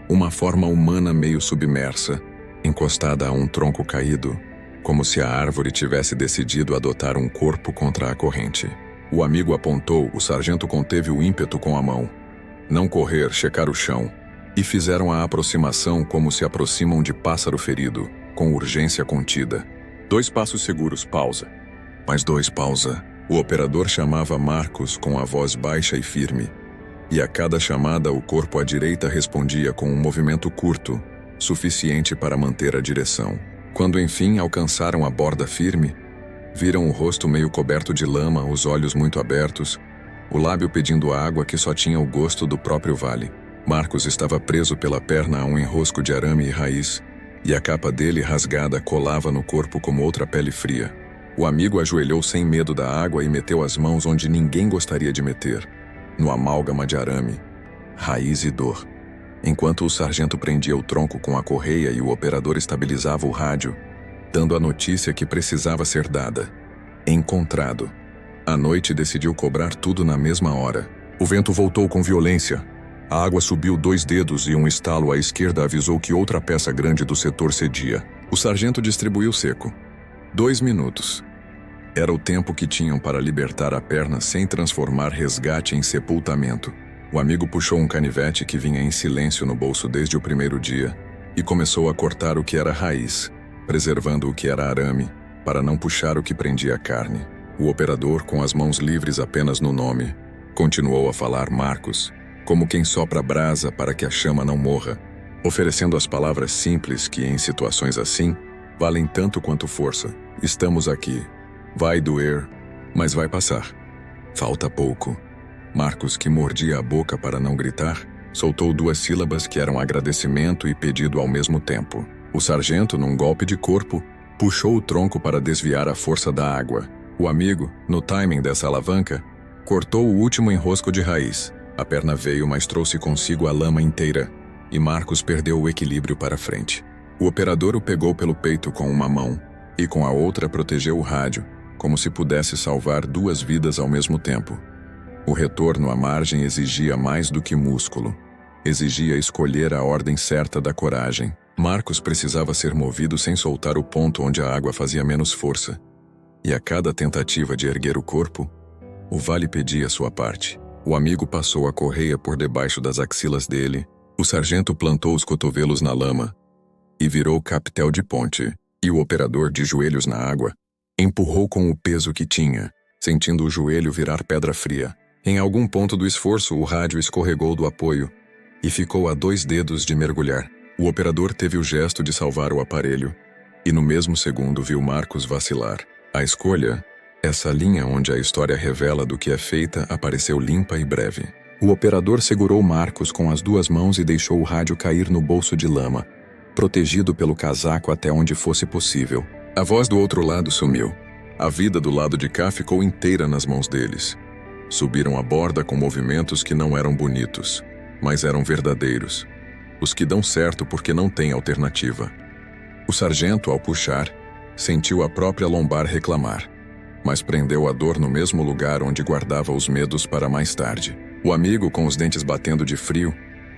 Uma forma humana meio submersa, encostada a um tronco caído, como se a árvore tivesse decidido adotar um corpo contra a corrente. O amigo apontou, o sargento conteve o ímpeto com a mão. Não correr, checar o chão. E fizeram a aproximação como se aproximam de pássaro ferido, com urgência contida. 2 passos seguros, pausa. Mais 2, pausa. O operador chamava Marcos com a voz baixa e firme. E a cada chamada o corpo à direita respondia com um movimento curto, suficiente para manter a direção. Quando enfim alcançaram a borda firme, viram o rosto meio coberto de lama, os olhos muito abertos, o lábio pedindo água que só tinha o gosto do próprio vale. Marcos estava preso pela perna a um enrosco de arame e raiz, e a capa dele rasgada colava no corpo como outra pele fria. O amigo ajoelhou sem medo da água e meteu as mãos onde ninguém gostaria de meter, no amálgama de arame, raiz e dor. Enquanto o sargento prendia o tronco com a correia e o operador estabilizava o rádio, dando a notícia que precisava ser dada. Encontrado. A noite decidiu cobrar tudo na mesma hora. O vento voltou com violência. A água subiu 2 dedos e um estalo à esquerda avisou que outra peça grande do setor cedia. O sargento distribuiu seco. 2 minutos. Era o tempo que tinham para libertar a perna sem transformar resgate em sepultamento. O amigo puxou um canivete que vinha em silêncio no bolso desde o primeiro dia e começou a cortar o que era raiz, preservando o que era arame, para não puxar o que prendia a carne. O operador, com as mãos livres apenas no nome, continuou a falar Marcos, como quem sopra brasa para que a chama não morra, oferecendo as palavras simples que, em situações assim, valem tanto quanto força. Estamos aqui. Vai doer, mas vai passar. Falta pouco. Marcos, que mordia a boca para não gritar, soltou 2 sílabas que eram agradecimento e pedido ao mesmo tempo. O sargento, num golpe de corpo, puxou o tronco para desviar a força da água. O amigo, no timing dessa alavanca, cortou o último enrosco de raiz. A perna veio, mas trouxe consigo a lama inteira, e Marcos perdeu o equilíbrio para frente. O operador o pegou pelo peito com uma mão, e com a outra protegeu o rádio, como se pudesse salvar 2 vidas ao mesmo tempo. O retorno à margem exigia mais do que músculo. Exigia escolher a ordem certa da coragem. Marcos precisava ser movido sem soltar o ponto onde a água fazia menos força. E a cada tentativa de erguer o corpo, o vale pedia sua parte. O amigo passou a correia por debaixo das axilas dele. O sargento plantou os cotovelos na lama e virou captel de ponte. E o operador, de joelhos na água, empurrou com o peso que tinha, sentindo o joelho virar pedra fria. Em algum ponto do esforço, o rádio escorregou do apoio e ficou a 2 dedos de mergulhar. O operador teve o gesto de salvar o aparelho e no mesmo segundo viu Marcos vacilar. A escolha, essa linha onde a história revela do que é feita, apareceu limpa e breve. O operador segurou Marcos com as 2 mãos e deixou o rádio cair no bolso de lama, protegido pelo casaco até onde fosse possível. A voz do outro lado sumiu. A vida do lado de cá ficou inteira nas mãos deles. Subiram a borda com movimentos que não eram bonitos, mas eram verdadeiros. Os que dão certo porque não têm alternativa. O sargento, ao puxar, sentiu a própria lombar reclamar, mas prendeu a dor no mesmo lugar onde guardava os medos para mais tarde. O amigo, com os dentes batendo de frio,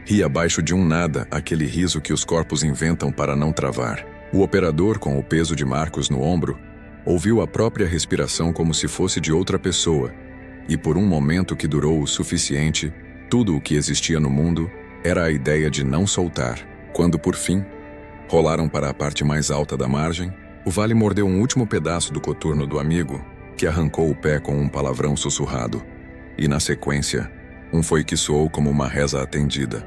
ria abaixo de um nada, aquele riso que os corpos inventam para não travar. O operador, com o peso de Marcos no ombro, ouviu a própria respiração como se fosse de outra pessoa, e por um momento que durou o suficiente, tudo o que existia no mundo era a ideia de não soltar. Quando, por fim, rolaram para a parte mais alta da margem, o vale mordeu um último pedaço do coturno do amigo, que arrancou o pé com um palavrão sussurrado. E, na sequência, um foi que soou como uma reza atendida.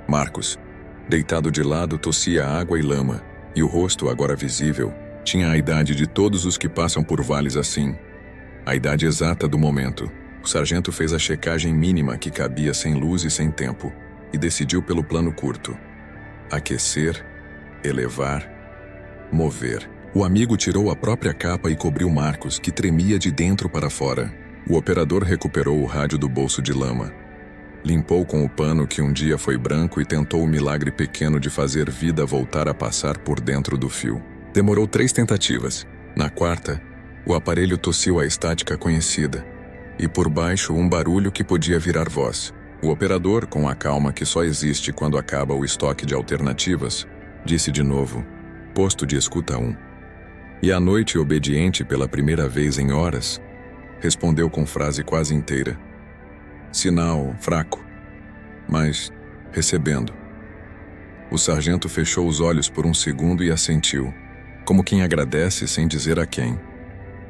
Marcos, deitado de lado, tossia água e lama, e o rosto, agora visível, tinha a idade de todos os que passam por vales assim. A idade exata do momento. O sargento fez a checagem mínima que cabia sem luz e sem tempo. e decidiu pelo plano curto: aquecer, elevar, mover. O amigo tirou a própria capa e cobriu Marcos, que tremia de dentro para fora. O operador recuperou o rádio do bolso de lama. Limpou com o pano que um dia foi branco e tentou o milagre pequeno de fazer vida voltar a passar por dentro do fio. Demorou 3 tentativas. Na quarta, o aparelho tossiu a estática conhecida. E por baixo um barulho que podia virar voz. O operador, com a calma que só existe quando acaba o estoque de alternativas, disse de novo: posto de escuta 1. E à noite, obediente pela primeira vez em horas, respondeu com frase quase inteira: sinal fraco, mas recebendo. O sargento fechou os olhos por um segundo e assentiu, como quem agradece sem dizer a quem.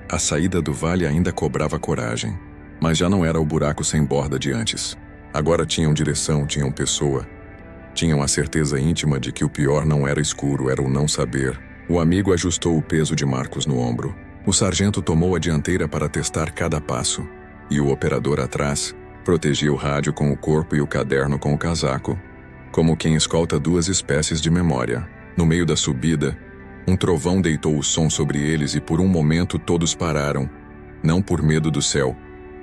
A saída do vale ainda cobrava coragem, mas já não era o buraco sem borda de antes. Agora tinham direção, tinham pessoa. Tinham a certeza íntima de que o pior não era escuro, era o não saber. O amigo ajustou o peso de Marcos no ombro. O sargento tomou a dianteira para testar cada passo, e o operador atrás protegia o rádio com o corpo e o caderno com o casaco, como quem escolta 2 espécies de memória. No meio da subida, um trovão deitou o som sobre eles e por um momento todos pararam, não por medo do céu,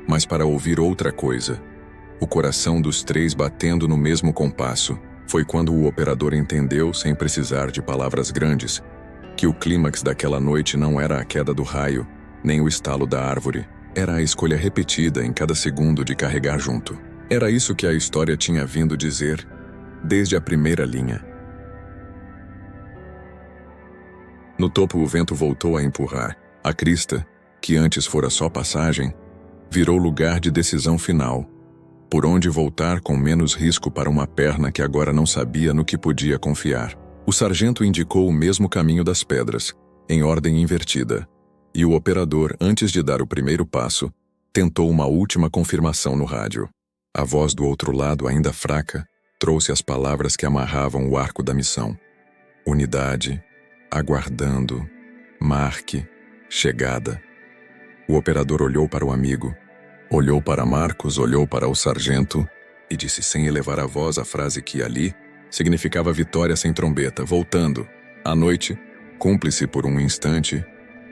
mas para ouvir outra coisa. O coração dos 3 batendo no mesmo compasso. Foi quando o operador entendeu, sem precisar de palavras grandes, que o clímax daquela noite não era a queda do raio, nem o estalo da árvore. Era a escolha repetida em cada segundo de carregar junto. Era isso que a história tinha vindo dizer desde a primeira linha. No topo o vento voltou a empurrar. A crista, que antes fora só passagem, virou lugar de decisão final. Por onde voltar com menos risco para uma perna que agora não sabia no que podia confiar. O sargento indicou o mesmo caminho das pedras, em ordem invertida, e o operador, antes de dar o primeiro passo, tentou uma última confirmação no rádio. A voz do outro lado, ainda fraca, trouxe as palavras que amarravam o arco da missão. Unidade, aguardando, marque, chegada. O operador olhou para o amigo, olhou para Marcos, olhou para o sargento e disse sem elevar a voz a frase que ali significava vitória sem trombeta, voltando. À noite, cúmplice por um instante,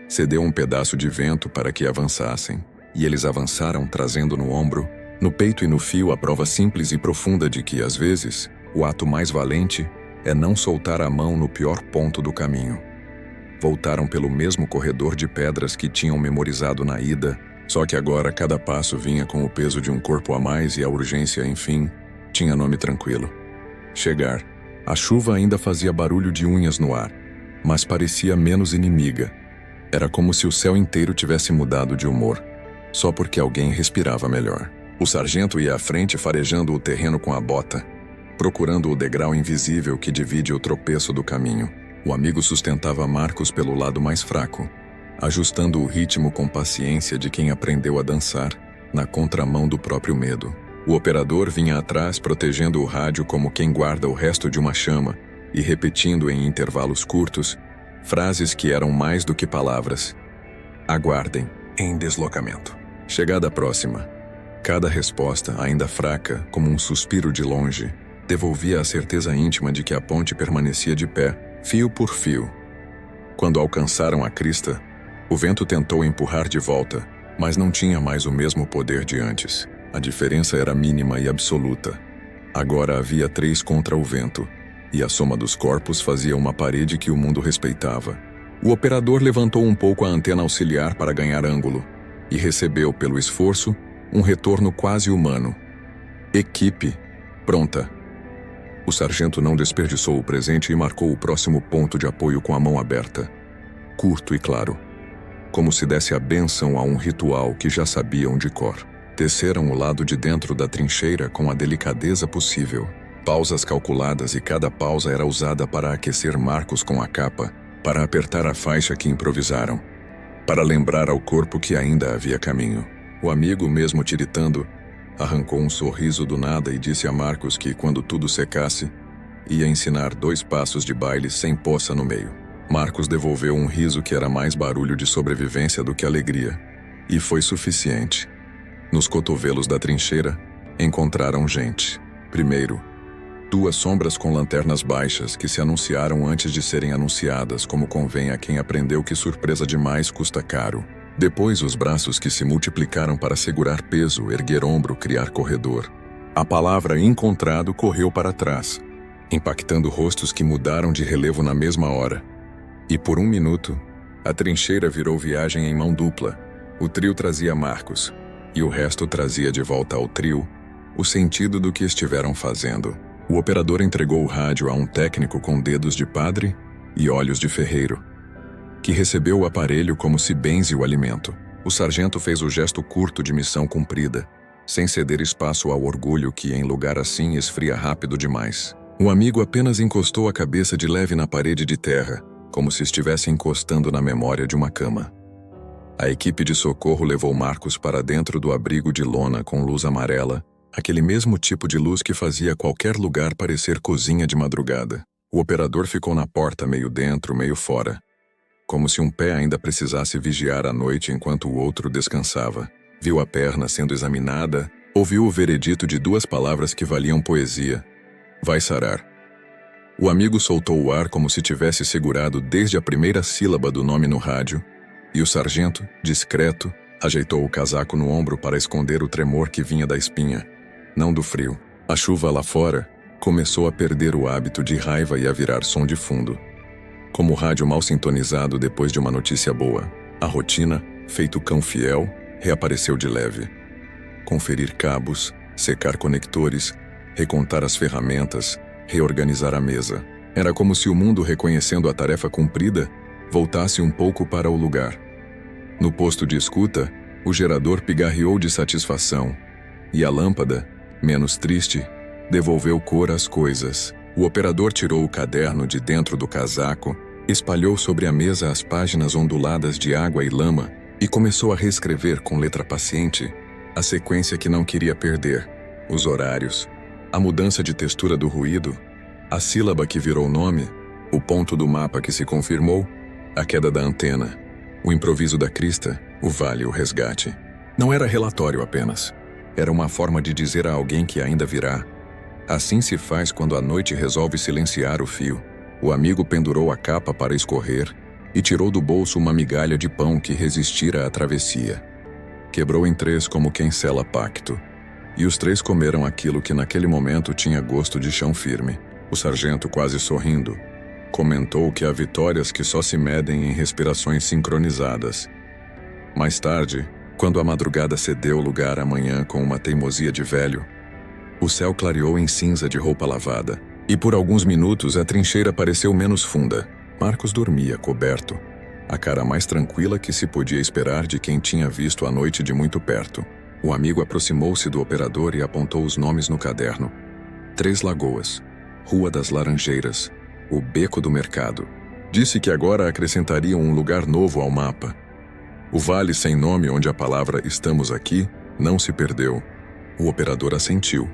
cedeu um pedaço de vento para que avançassem, e eles avançaram trazendo no ombro, no peito e no fio a prova simples e profunda de que, às vezes, o ato mais valente é não soltar a mão no pior ponto do caminho. Voltaram pelo mesmo corredor de pedras que tinham memorizado na ida, só que agora cada passo vinha com o peso de um corpo a mais e a urgência, enfim, tinha nome tranquilo. Chegar. A chuva ainda fazia barulho de unhas no ar, mas parecia menos inimiga. Era como se o céu inteiro tivesse mudado de humor, só porque alguém respirava melhor. O sargento ia à frente farejando o terreno com a bota, procurando o degrau invisível que divide o tropeço do caminho. O amigo sustentava Marcos pelo lado mais fraco, ajustando o ritmo com paciência de quem aprendeu a dançar, na contramão do próprio medo. O operador vinha atrás protegendo o rádio como quem guarda o resto de uma chama e repetindo em intervalos curtos frases que eram mais do que palavras. Aguardem, em deslocamento. Chegada próxima. Cada resposta, ainda fraca, como um suspiro de longe, devolvia a certeza íntima de que a ponte permanecia de pé, fio por fio. Quando alcançaram a crista, o vento tentou empurrar de volta, mas não tinha mais o mesmo poder de antes. A diferença era mínima e absoluta. Agora havia 3 contra o vento, e a soma dos corpos fazia uma parede que o mundo respeitava. O operador levantou um pouco a antena auxiliar para ganhar ângulo, e recebeu, pelo esforço, um retorno quase humano. Equipe, pronta. O sargento não desperdiçou o presente e marcou o próximo ponto de apoio com a mão aberta. Curto e claro, como se desse a bênção a um ritual que já sabiam de cor. Desceram o lado de dentro da trincheira com a delicadeza possível. Pausas calculadas e cada pausa era usada para aquecer Marcos com a capa, para apertar a faixa que improvisaram, para lembrar ao corpo que ainda havia caminho. O amigo, mesmo tiritando, arrancou um sorriso do nada e disse a Marcos que, quando tudo secasse, ia ensinar 2 passos de baile sem poça no meio. Marcos devolveu um riso que era mais barulho de sobrevivência do que alegria, e foi suficiente. Nos cotovelos da trincheira, encontraram gente. Primeiro, Duas sombras com lanternas baixas que se anunciaram antes de serem anunciadas, como convém a quem aprendeu que surpresa demais custa caro. Depois os braços que se multiplicaram para segurar peso, erguer ombro, criar corredor. A palavra encontrado correu para trás, impactando rostos que mudaram de relevo na mesma hora. E por um minuto, a trincheira virou viagem em mão dupla. O trio trazia Marcos, e o resto trazia de volta ao trio o sentido do que estiveram fazendo. O operador entregou o rádio a um técnico com dedos de padre e olhos de ferreiro, que recebeu o aparelho como se benze o alimento. O sargento fez o gesto curto de missão cumprida, sem ceder espaço ao orgulho que, em lugar assim, esfria rápido demais. O amigo apenas encostou a cabeça de leve na parede de terra, como se estivesse encostando na memória de uma cama. A equipe de socorro levou Marcos para dentro do abrigo de lona com luz amarela, aquele mesmo tipo de luz que fazia qualquer lugar parecer cozinha de madrugada. O operador ficou na porta meio dentro, meio fora, como se um pé ainda precisasse vigiar à noite enquanto o outro descansava. Viu a perna sendo examinada, ouviu o veredito de duas palavras que valiam poesia: vai sarar. O amigo soltou o ar como se tivesse segurado desde a primeira sílaba do nome no rádio, e o sargento, discreto, ajeitou o casaco no ombro para esconder o tremor que vinha da espinha, não do frio. A chuva lá fora começou a perder o hábito de raiva e a virar som de fundo. Como o rádio mal sintonizado depois de uma notícia boa, a rotina, feito cão fiel, reapareceu de leve. Conferir cabos, secar conectores, recontar as ferramentas, reorganizar a mesa. Era como se o mundo, reconhecendo a tarefa cumprida, voltasse um pouco para o lugar. No posto de escuta, o gerador pigarreou de satisfação, e a lâmpada, menos triste, devolveu cor às coisas. O operador tirou o caderno de dentro do casaco, espalhou sobre a mesa as páginas onduladas de água e lama e começou a reescrever com letra paciente a sequência que não queria perder, os horários, a mudança de textura do ruído, a sílaba que virou nome, o ponto do mapa que se confirmou, a queda da antena, o improviso da crista, o vale, o resgate. Não era relatório apenas. Era uma forma de dizer a alguém que ainda virá. Assim se faz quando a noite resolve silenciar o fio. O amigo pendurou a capa para escorrer e tirou do bolso uma migalha de pão que resistira à travessia. Quebrou em três como quem sela pacto. E os três comeram aquilo que naquele momento tinha gosto de chão firme. O sargento, quase sorrindo, comentou que há vitórias que só se medem em respirações sincronizadas. Mais tarde, quando a madrugada cedeu lugar à manhã com uma teimosia de velho, o céu clareou em cinza de roupa lavada, e por alguns minutos a trincheira pareceu menos funda. Marcos dormia coberto, a cara mais tranquila que se podia esperar de quem tinha visto a noite de muito perto. O amigo aproximou-se do operador e apontou os nomes no caderno. 3 Lagoas, Rua das Laranjeiras, o Beco do Mercado. Disse que agora acrescentariam um lugar novo ao mapa. O vale sem nome onde a palavra "estamos aqui" não se perdeu. O operador assentiu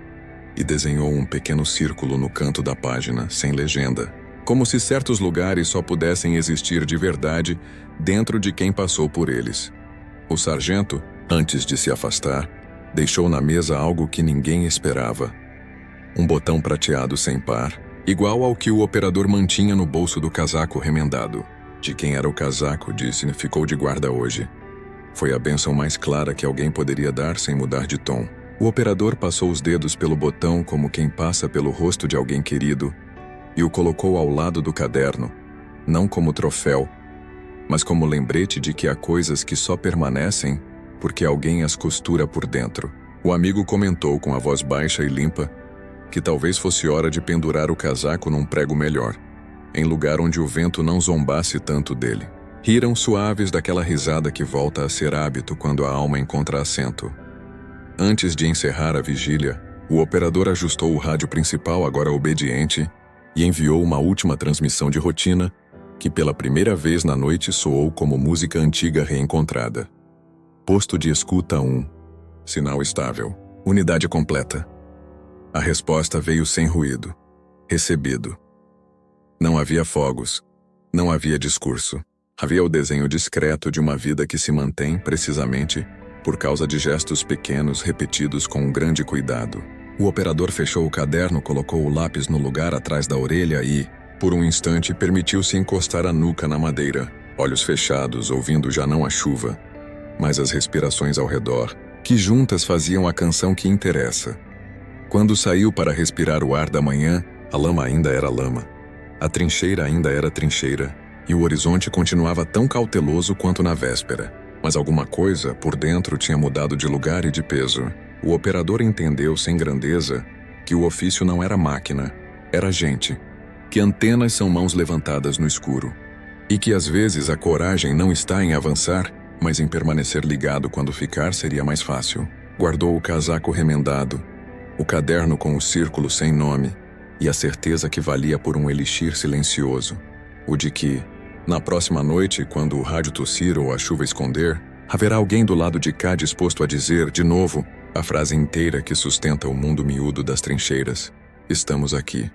e desenhou um pequeno círculo no canto da página, sem legenda, como se certos lugares só pudessem existir de verdade dentro de quem passou por eles. O sargento, antes de se afastar, deixou na mesa algo que ninguém esperava. Um botão prateado sem par, igual ao que o operador mantinha no bolso do casaco remendado. De quem era o casaco, disse, ficou de guarda hoje. Foi a bênção mais clara que alguém poderia dar sem mudar de tom. O operador passou os dedos pelo botão como quem passa pelo rosto de alguém querido e o colocou ao lado do caderno, não como troféu, mas como lembrete de que há coisas que só permanecem porque alguém as costura por dentro. O amigo comentou com a voz baixa e limpa que talvez fosse hora de pendurar o casaco num prego melhor, em lugar onde o vento não zombasse tanto dele. Riram suaves daquela risada que volta a ser hábito quando a alma encontra assento. Antes de encerrar a vigília, o operador ajustou o rádio principal, agora obediente, e enviou uma última transmissão de rotina, que pela primeira vez na noite soou como música antiga reencontrada. Posto de escuta 1. Sinal estável. Unidade completa. A resposta veio sem ruído. Recebido. Não havia fogos. Não havia discurso. Havia o desenho discreto de uma vida que se mantém, precisamente, por causa de gestos pequenos repetidos com um grande cuidado. O operador fechou o caderno, colocou o lápis no lugar atrás da orelha e, por um instante, permitiu-se encostar a nuca na madeira, olhos fechados, ouvindo já não a chuva, mas as respirações ao redor, que juntas faziam a canção que interessa. Quando saiu para respirar o ar da manhã, a lama ainda era lama. A trincheira ainda era trincheira, e o horizonte continuava tão cauteloso quanto na véspera. Mas alguma coisa, por dentro, tinha mudado de lugar e de peso. O operador entendeu, sem grandeza, que o ofício não era máquina, era gente. Que antenas são mãos levantadas no escuro. E que às vezes a coragem não está em avançar, mas em permanecer ligado quando ficar seria mais fácil. Guardou o casaco remendado, o caderno com o círculo sem nome, e a certeza que valia por um elixir silencioso. O de que, na próxima noite, quando o rádio tossir ou a chuva esconder, haverá alguém do lado de cá disposto a dizer, de novo, a frase inteira que sustenta o mundo miúdo das trincheiras: estamos aqui.